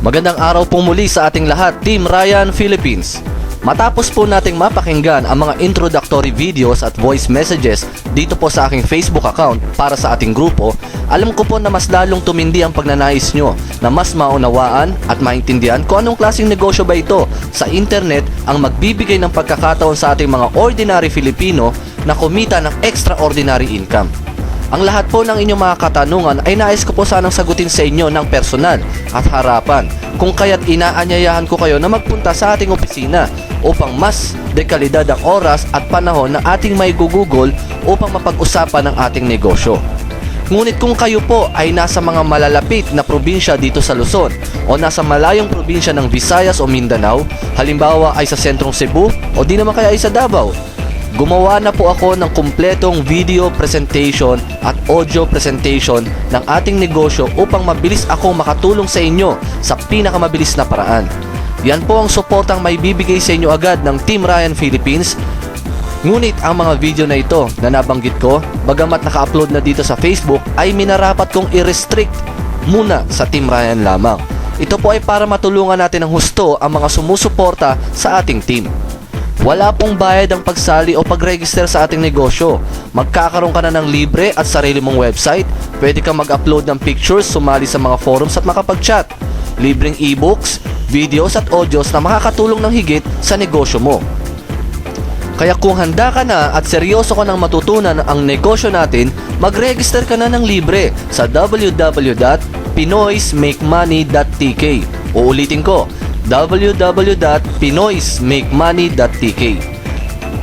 Magandang araw po muli sa ating lahat, Team Ryan Philippines. Matapos po nating mapakinggan ang mga introductory videos at voice messages dito po sa aking Facebook account para sa ating grupo, alam ko po na mas lalong tumindi ang pagnanais nyo na mas maunawaan at maintindihan kung anong klaseng negosyo ba ito sa internet ang magbibigay ng pagkakataon sa ating mga ordinary Filipino na kumita ng extraordinary income. Ang lahat po ng inyong mga katanungan ay nais ko po sanang sagutin sa inyo ng personal at harapan, kung kaya't inaanyayahan ko kayo na magpunta sa ating opisina upang mas dekalidad ang oras at panahon na ating may gugugol upang mapag-usapan ang ating negosyo. Ngunit kung kayo po ay nasa mga malalapit na probinsya dito sa Luzon o nasa malayong probinsya ng Visayas o Mindanao, halimbawa ay sa sentrong Cebu o di naman kaya ay sa Davao, gumawa na po ako ng kumpletong video presentation at audio presentation ng ating negosyo upang mabilis akong makatulong sa inyo sa pinakamabilis na paraan. Yan po ang suportang may bibigay sa inyo agad ng Team Ryan Philippines. Ngunit ang mga video na ito na nabanggit ko, bagamat naka-upload na dito sa Facebook, ay minarapat kong i-restrict muna sa Team Ryan lamang. Ito po ay para matulungan natin ng husto ang mga sumusuporta sa ating team. Wala pong bayad ang pagsali o pag-register sa ating negosyo. Magkakaroon ka na ng libre at sarili mong website. Pwede kang mag-upload ng pictures, sumali sa mga forums at makapag-chat. Libreng e-books, videos at audios na makakatulong ng higit sa negosyo mo. Kaya kung handa ka na at seryoso ka nang matutunan ang negosyo natin, mag-register ka na ng libre sa www.pinoysmakemoney.tk. Uulitin ko, www.pinoysmakemoney.tk.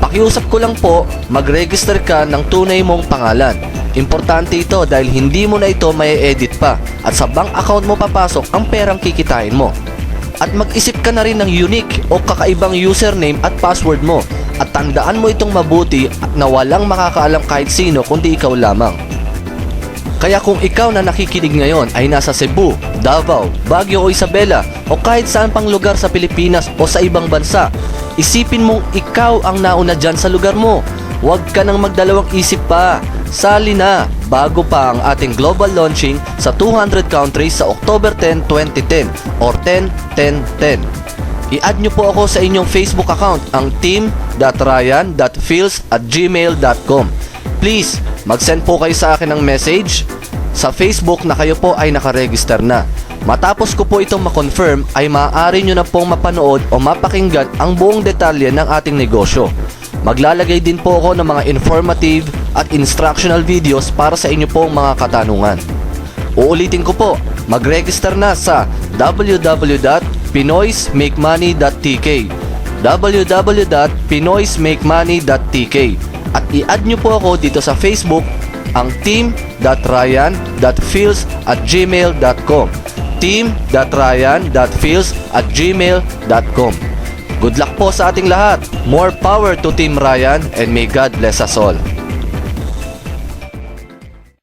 Pakiusap ko lang po, mag-register ka ng tunay mong pangalan. Importante ito dahil hindi mo na ito may edit pa at sa bank account mo papasok ang perang kikitain mo. At mag-isip ka na rin ng unique o kakaibang username at password mo at tandaan mo itong mabuti na walang makakaalam kahit sino kundi ikaw lamang. Kaya kung ikaw na nakikinig ngayon ay nasa Cebu, Davao, Baguio o Isabela o kahit saan pang lugar sa Pilipinas o sa ibang bansa, isipin mong ikaw ang nauna dyan sa lugar mo. Huwag ka nang magdalawang isip pa. Sali na bago pa ang ating global launching sa 200 countries sa October 10, 2010 or 10-10-10. I-add nyo po ako sa inyong Facebook account, ang team.ryan.phils@gmail.com. Please, mag-send po kayo sa akin ng message sa Facebook na kayo po ay nakaregister na. Matapos ko po itong ma-confirm ay maaari nyo na pong mapanood o mapakinggan ang buong detalye ng ating negosyo. Maglalagay din po ako ng mga informative at instructional videos para sa inyo pong mga katanungan. Uulitin ko po, mag-register na sa www.pinoysmakemoney.tk www.pinoysmakemoney.tk at i-add nyo po ako dito sa Facebook, ang team.ryan.phils@gmail.com team.ryan.phils@gmail.com. Good luck po sa ating lahat. More power to Team Ryan and may God bless us all.